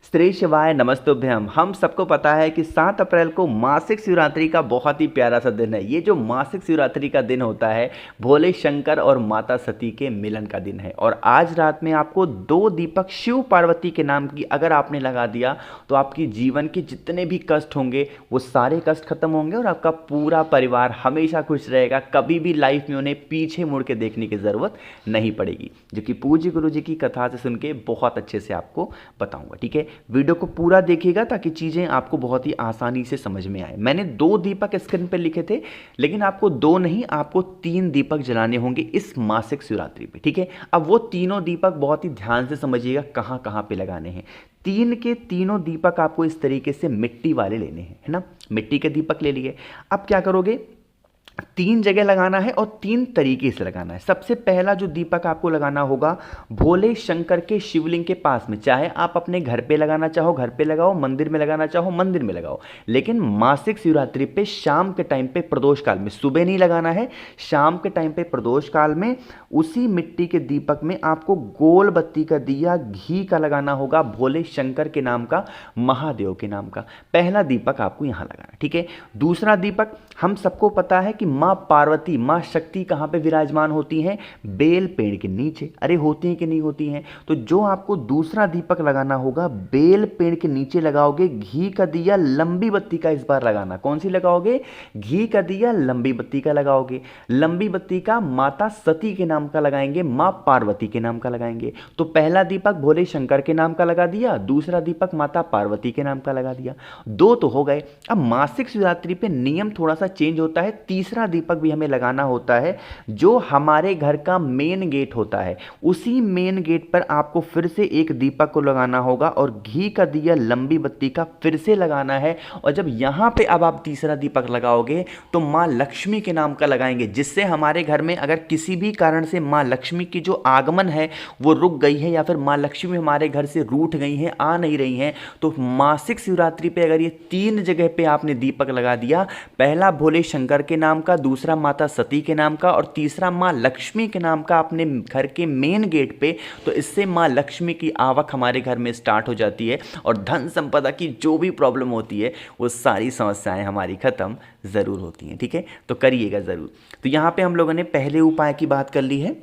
श्री शिवाय नमस्तुभ्यम। हम सबको पता है कि 7 अप्रैल को मासिक शिवरात्रि का बहुत ही प्यारा सा दिन है। ये जो मासिक शिवरात्रि का दिन होता है भोले शंकर और माता सती के मिलन का दिन है। और आज रात में आपको 2 दीपक शिव पार्वती के नाम की अगर आपने लगा दिया तो आपकी जीवन के जितने भी कष्ट होंगे वो सारे कष्ट खत्म होंगे और आपका पूरा परिवार हमेशा खुश रहेगा। कभी भी लाइफ में उन्हें पीछे मुड़ के देखने की ज़रूरत नहीं पड़ेगी, जो कि पूज्य गुरु जी की कथा से सुन के बहुत अच्छे से आपको बताऊंगा। ठीक है, वीडियो को पूरा देखिएगा ताकि चीज़ें आपको बहुत ही आसानी से समझ में आए। मैंने 2 दीपक स्क्रीन पर लिखे थे, लेकिन आपको 2 नहीं, आपको 3 दीपक जलाने होंगे इस मासिक शिवरात्रि पे। ठीक है, अब वो तीनों दीपक बहुत ही ध्यान से समझिएगा कहाँ कहाँ पे लगाने हैं। 3 के तीनों दीपक आपको इस तरीके से मिट्टी वाले लेने हैं, है ना। मिट्टी के दीपक ले लिए। अब क्या करोगे, 3 जगह लगाना है और 3 तरीके से लगाना है। सबसे पहला जो दीपक आपको लगाना होगा भोले शंकर के शिवलिंग के पास में। चाहे आप अपने घर पे लगाना चाहो घर पे लगाओ, मंदिर में लगाना चाहो मंदिर में लगाओ, लेकिन मासिक शिवरात्रि पे शाम के टाइम पे प्रदोष काल में, सुबह नहीं लगाना है, शाम के टाइम पे प्रदोष काल में उसी मिट्टी के दीपक में आपको गोल बत्ती का दिया घी का लगाना होगा, भोले शंकर के नाम का, महादेव के नाम का। पहला दीपक आपको यहां लगाना। ठीक है, दूसरा दीपक, हम सबको पता है कि माँ पार्वती, माँ शक्ति कहाँ पे विराजमान होती हैं, बेल पेड़ के नीचे। अरे होती हैं कि नहीं होती हैं, तो जो आपको दूसरा दीपक लगाना होगा बेल पेड़ के नीचे लगाओगे। घी का दिया लंबी बत्ती का इस बार लगाना। कौन सी लगाओगे, घी का दिया लंबी बत्ती का लगाओगे। लंबी बत्ती का माता सती के नाम का लगाएंगे, माँ पार्वती के नाम का लगाएंगे। तो पहला दीपक भोले शंकर के नाम का लगा दिया, दूसरा दीपक माता पार्वती के नाम का लगा दिया। 2 तो हो गए। अब मासिक शिवरात्रि पे नियम थोड़ा सा चेंज होता है। तीसरा दीपक भी हमें लगाना होता है, जो हमारे घर का मेन गेट होता है। उसी मेन गेट पर आपको फिर से एक दीपक को लगाना होगा और घी का दिया लंबी बत्ती का फिर से लगाना है। और जब यहां पे अब आप तीसरा दीपक लगाओगे तो मां लक्ष्मी के नाम का लगाएंगे, जिससे हमारे घर में अगर किसी भी कारण से मां लक्ष्मी की जो आगमन है वो रुक गई है या फिर मां लक्ष्मी हमारे घर से रूठ गई हैं, आ नहीं रही हैं, तो मासिक शिवरात्रि पे अगर ये 3 जगह पे आपने दीपक लगा दिया, पहला भोले शंकर के नाम का, दूसरा माता सती के नाम का और तीसरा माँ लक्ष्मी के नाम का अपने घर के मेन गेट पे, तो इससे माँ लक्ष्मी की आवक हमारे घर में स्टार्ट हो जाती है और धन संपदा की जो भी प्रॉब्लम होती है वो सारी समस्याएं हमारी खत्म ज़रूर होती हैं। ठीक है, तो करिएगा ज़रूर। तो यहाँ पे हम लोगों ने पहले उपाय की बात कर ली है।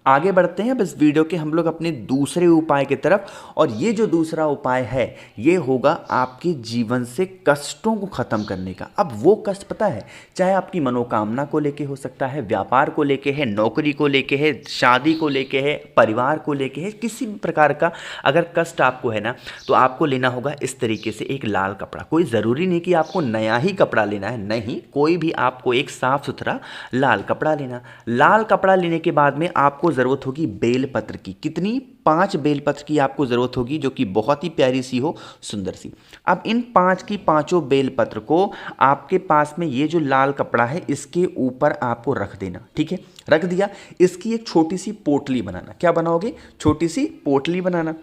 आगे बढ़ते हैं अब इस वीडियो के हम लोग अपने दूसरे उपाय की तरफ। और ये जो दूसरा उपाय है ये होगा आपके जीवन से कष्टों को ख़त्म करने का। अब वो कष्ट पता है, चाहे आपकी मनोकामना को लेके हो सकता है, व्यापार को लेके है, नौकरी को लेके है, शादी को लेके है, परिवार को लेके है, किसी भी प्रकार का अगर कष्ट आपको है ना, तो आपको लेना होगा इस तरीके से एक लाल कपड़ा। कोई ज़रूरी नहीं कि आपको नया ही कपड़ा लेना है, नहीं, कोई भी आपको एक साफ सुथरा लाल कपड़ा लेना। लाल कपड़ा लेने के बाद में आपको जरूरत होगी बेलपत्र की। कितनी, 5 बेलपत्र की आपको जरूरत होगी, जो कि बहुत ही प्यारी सी हो, सुंदर सी। अब इन 5 की 5 बेलपत्र को आपके पास में ये जो लाल कपड़ा है इसके ऊपर आपको रख देना। ठीक है, रख दिया। इसकी एक छोटी सी पोटली बनाना। क्या बनाओगे, छोटी सी पोटली बनाना।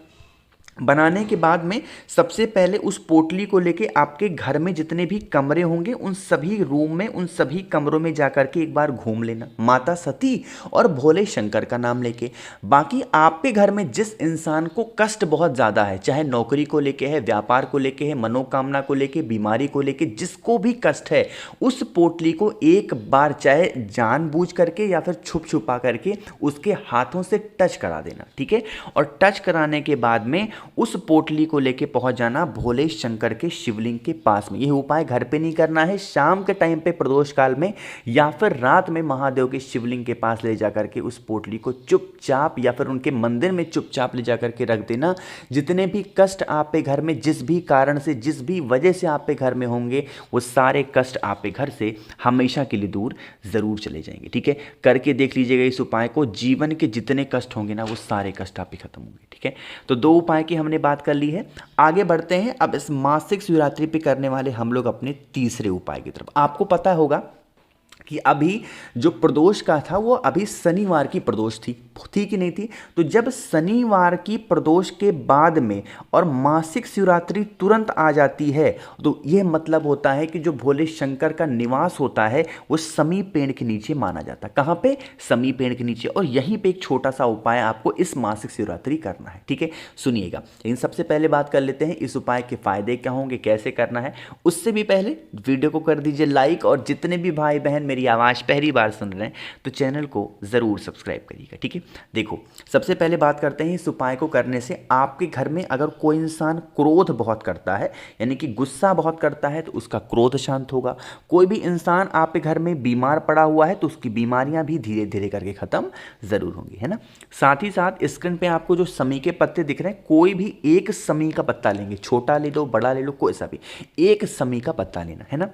बनाने के बाद में सबसे पहले उस पोटली को लेके आपके घर में जितने भी कमरे होंगे उन सभी रूम में, उन सभी कमरों में जाकर के एक बार घूम लेना, माता सती और भोले शंकर का नाम लेके। बाकी आपके घर में जिस इंसान को कष्ट बहुत ज़्यादा है, चाहे नौकरी को लेके है, व्यापार को लेके है, मनोकामना को लेके, बीमारी को लेके, जिसको भी कष्ट है, उस पोटली को एक बार चाहे जानबूझ करके या फिर छुप छुपा करके उसके हाथों से टच करा देना। ठीक है, और टच कराने के बाद में उस पोटली को लेके पहुंच जाना भोले शंकर के शिवलिंग के पास में। यह उपाय घर पे नहीं करना है, शाम के टाइम पे प्रदोष काल में या फिर रात में महादेव के शिवलिंग के पास ले जाकर के उस पोटली को चुपचाप या फिर उनके मंदिर में चुपचाप ले जाकर के रख देना। जितने भी कष्ट आप पे घर में जिस भी कारण से, जिस भी वजह से आप पे घर में होंगे, वो सारे कष्ट आप पे घर से हमेशा के लिए दूर जरूर चले जाएंगे। ठीक है, करके देख लीजिएगा इस उपाय को। जीवन के जितने कष्ट होंगे ना वो सारे कष्ट आप पे खत्म होंगे। ठीक है, तो 2 उपाय की हमने बात कर ली है। आगे बढ़ते हैं अब इस मासिक शिवरात्रि पे करने वाले हम लोग अपने तीसरे उपाय की तरफ। आपको पता होगा कि अभी जो प्रदोष का था वो अभी शनिवार की प्रदोष थी कि नहीं थी। तो जब शनिवार की प्रदोष के बाद में और मासिक शिवरात्रि तुरंत आ जाती है तो यह मतलब होता है कि जो भोले शंकर का निवास होता है वो समी पेड़ के नीचे माना जाता है। कहाँ पे? समी पेड़ के नीचे। और यहीं पे एक छोटा सा उपाय आपको इस मासिक शिवरात्रि करना है, ठीक है, सुनिएगा। लेकिन सबसे पहले बात कर लेते हैं इस उपाय के फायदे क्या होंगे, कैसे करना है। उससे भी पहले वीडियो को कर दीजिए लाइक, और जितने भी भाई बहन मेरी आवाज़ पहली बार सुन रहे हैं तो चैनल को ज़रूर सब्सक्राइब करिएगा, ठीक है। देखो, सबसे पहले बात करते हैं इस उपाय को करने से आपके घर में अगर कोई इंसान क्रोध बहुत करता है, यानी कि गुस्सा बहुत करता है, तो उसका क्रोध शांत होगा। कोई भी इंसान आपके घर में बीमार पड़ा हुआ है तो उसकी बीमारियां भी धीरे धीरे करके ख़त्म ज़रूर होंगी, है ना। साथ ही साथ स्क्रीन पे आपको जो समी के पत्ते दिख रहे हैं, कोई भी एक समी का पत्ता लेंगे, छोटा ले लो बड़ा ले लो, कोई सा भी एक समी का पत्ता लेना है ना।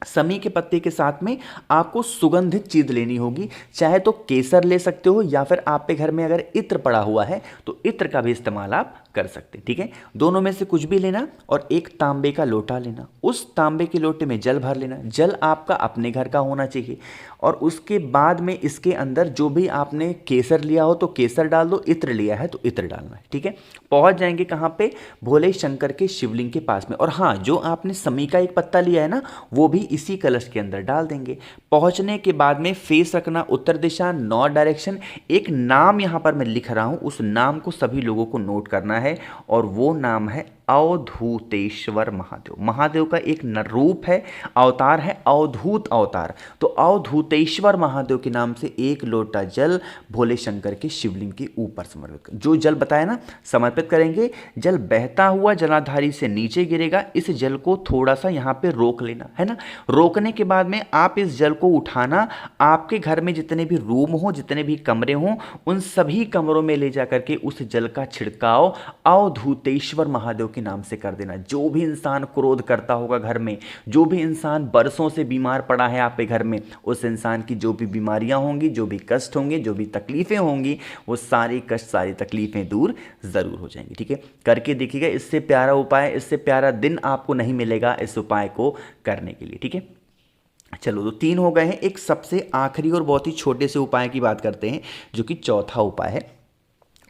समी के पत्ते के साथ में आपको सुगंधित चीज लेनी होगी, चाहे तो केसर ले सकते हो या फिर आपके घर में अगर इत्र पड़ा हुआ है तो इत्र का भी इस्तेमाल आप कर सकते हैं, ठीक है। दोनों में से कुछ भी लेना और एक तांबे का लोटा लेना। उस तांबे के लोटे में जल भर लेना। जल आपका अपने घर का होना चाहिए। और उसके बाद में इसके अंदर जो भी आपने केसर लिया हो तो केसर डाल दो, इत्र लिया है तो इत्र डालना है, ठीक है। पहुंच जाएंगे कहाँ पे? भोले शंकर के शिवलिंग के पास में। और हाँ, जो आपने समी का एक पत्ता लिया है ना, वो भी इसी कलश के अंदर डाल देंगे। पहुंचने के बाद में फेस रखना उत्तर दिशा, नॉर्थ डायरेक्शन। एक नाम यहाँ पर मैं लिख रहा हूँ, उस नाम को सभी लोगों को नोट करना है और वो नाम है अवधूतेश्वर महादेव। महादेव का एक रूप है, अवतार है अवधूत अवतार। तो अवधूतेश्वर महादेव के नाम से एक लोटा जल भोले शंकर के शिवलिंग के ऊपर समर्पित कर, जो जल बताया ना समर्पित करेंगे। जल बहता हुआ जलाधारी से नीचे गिरेगा। इस जल को थोड़ा सा यहाँ पे रोक लेना है ना। रोकने के बाद में आप इस जल को उठाना, आपके घर में जितने भी रूम हो, जितने भी कमरे हों, उन सभी कमरों में ले जाकर के उस जल का छिड़काव अवधूतेश्वर महादेव के नाम से कर देना। जो भी इंसान क्रोध करता होगा घर में, जो भी इंसान बरसों से बीमार पड़ा है आपके घर में, उस इंसान की जो भी बीमारियां होंगी, जो भी कष्ट होंगे, जो भी तकलीफें होंगी, वो सारी कष्ट सारी तकलीफें दूर जरूर हो जाएंगी, ठीक है। करके देखिएगा। इससे प्यारा उपाय, इससे प्यारा दिन आपको नहीं मिलेगा इस उपाय को करने के लिए, ठीक है। चलो, तो 3 हो गए हैं। एक सबसे आखिरी और बहुत ही छोटे से उपाय की बात करते हैं, जो कि चौथा उपाय है।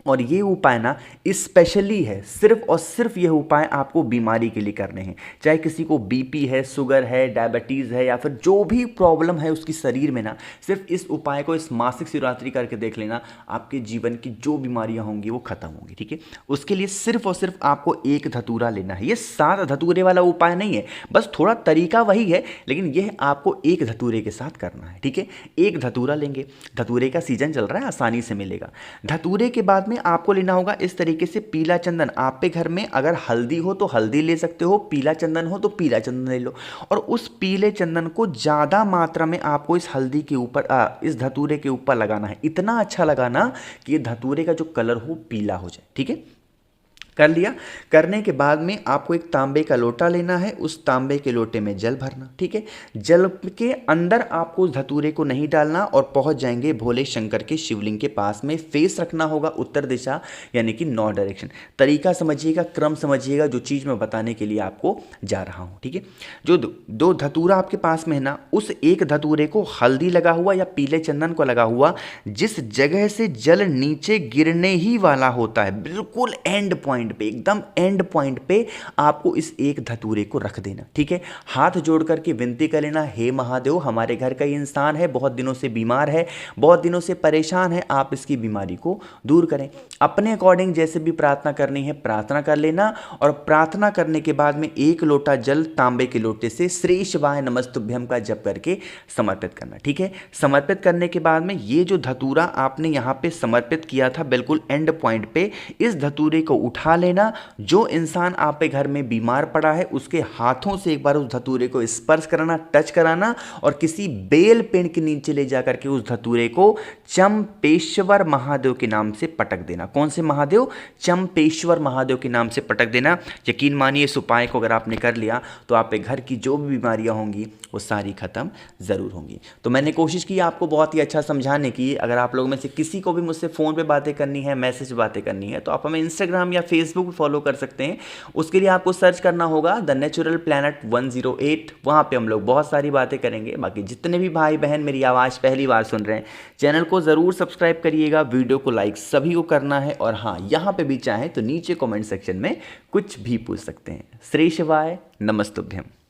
और ये उपाय ना स्पेशली है, सिर्फ और सिर्फ ये उपाय आपको बीमारी के लिए करने हैं। चाहे किसी को बीपी है, शुगर है, डायबिटीज़ है, या फिर जो भी प्रॉब्लम है उसकी शरीर में ना, सिर्फ इस उपाय को इस मासिक शिवरात्रि करके देख लेना, आपके जीवन की जो बीमारियां होंगी वो खत्म होंगी, ठीक है। उसके लिए सिर्फ और सिर्फ आपको एक धतूरा लेना है। ये 7 धतूरे वाला उपाय नहीं है, बस थोड़ा तरीका वही है, लेकिन यह आपको एक धतूरे के साथ करना है, ठीक है। एक धतूरा लेंगे। धतूरे का सीजन चल रहा है, आसानी से मिलेगा। धतूरे के बाद आपको लेना होगा इस तरीके से पीला चंदन। आपके घर में अगर हल्दी हो तो हल्दी ले सकते हो, पीला चंदन हो तो पीला चंदन ले लो। और उस पीले चंदन को ज्यादा मात्रा में आपको इस हल्दी के ऊपर, इस धतूरे के ऊपर लगाना है। इतना अच्छा लगाना कि ये धतूरे का जो कलर हो पीला हो जाए, ठीक है। कर लिया। करने के बाद में आपको एक तांबे का लोटा लेना है। उस तांबे के लोटे में जल भरना, ठीक है। जल के अंदर आपको उस धतूरे को नहीं डालना और पहुंच जाएंगे भोले शंकर के शिवलिंग के पास में। फेस रखना होगा उत्तर दिशा, यानी कि नॉर्थ डायरेक्शन। तरीका समझिएगा, क्रम समझिएगा, जो चीज़ मैं बताने के लिए आपको जा रहा हूँ, ठीक है। जो दो धतूरा आपके पास में है ना, उस एक धतूरे को हल्दी लगा हुआ या पीले चंदन को लगा हुआ, जिस जगह से जल नीचे गिरने ही वाला होता है, बिल्कुल एंड पॉइंट पे, एकदम एंड पॉइंट पे आपको इस एक धतूरे को रख देना, ठीक है। हाथ जोड़ करके विनती कर लेना, हे महादेव, हमारे घर का इंसान है, बहुत दिनों से बीमार है, बहुत दिनों से परेशान है, आप इसकी बीमारी को दूर करें। अपने अकॉर्डिंग जैसे भी प्रार्थना करनी है प्रार्थना कर लेना। और प्रार्थना करने के बाद में एक लोटा जल तांबे के लोटे से श्री शिवाय नमस्तुभ्यम का जप करके समर्पित करना, ठीक है। समर्पित करने के बाद में ये जो धतूरा आपने यहाँ पे समर्पित किया था बिल्कुल एंड पॉइंट पे, इस धतूरे को उठा लेना। जो इंसान आपके घर में बीमार पड़ा है उसके हाथों से एक बार उस धतूरे को स्पर्श कराना, टच कराना, और किसी बेल पेड़ के नीचे ले जाकर के उस धतूरे को चंपेश्वर महादेव के नाम से पटक देना। कौन से महादेव? चंपेश्वर महादेव के नाम से पटक देना। यकीन मानिए इस उपाय को अगर आपने कर लिया तो आपके घर की जो भी बीमारियां होंगी वो सारी खत्म जरूर होंगी। तो मैंने कोशिश की आपको बहुत ही अच्छा समझाने की। अगर आप लोगों में से किसी को भी मुझसे फ़ोन पे बातें करनी है, मैसेज बातें करनी है, तो आप हमें इंस्टाग्राम या फेसबुक फेसबुक पर फॉलो कर सकते हैं। उसके लिए आपको सर्च करना होगा द नेचुरल प्लैनेट 108। वहाँ पे हम लोग बहुत सारी बातें करेंगे। बाकी जितने भी भाई बहन मेरी आवाज़ पहली बार सुन रहे हैं, चैनल को ज़रूर सब्सक्राइब करिएगा, वीडियो को लाइक सभी को करना है। और हाँ, यहाँ पे भी चाहें तो नीचे कमेंट सेक्शन में कुछ भी पूछ सकते हैं। श्री शिवाय, नमस्तुभ्यम।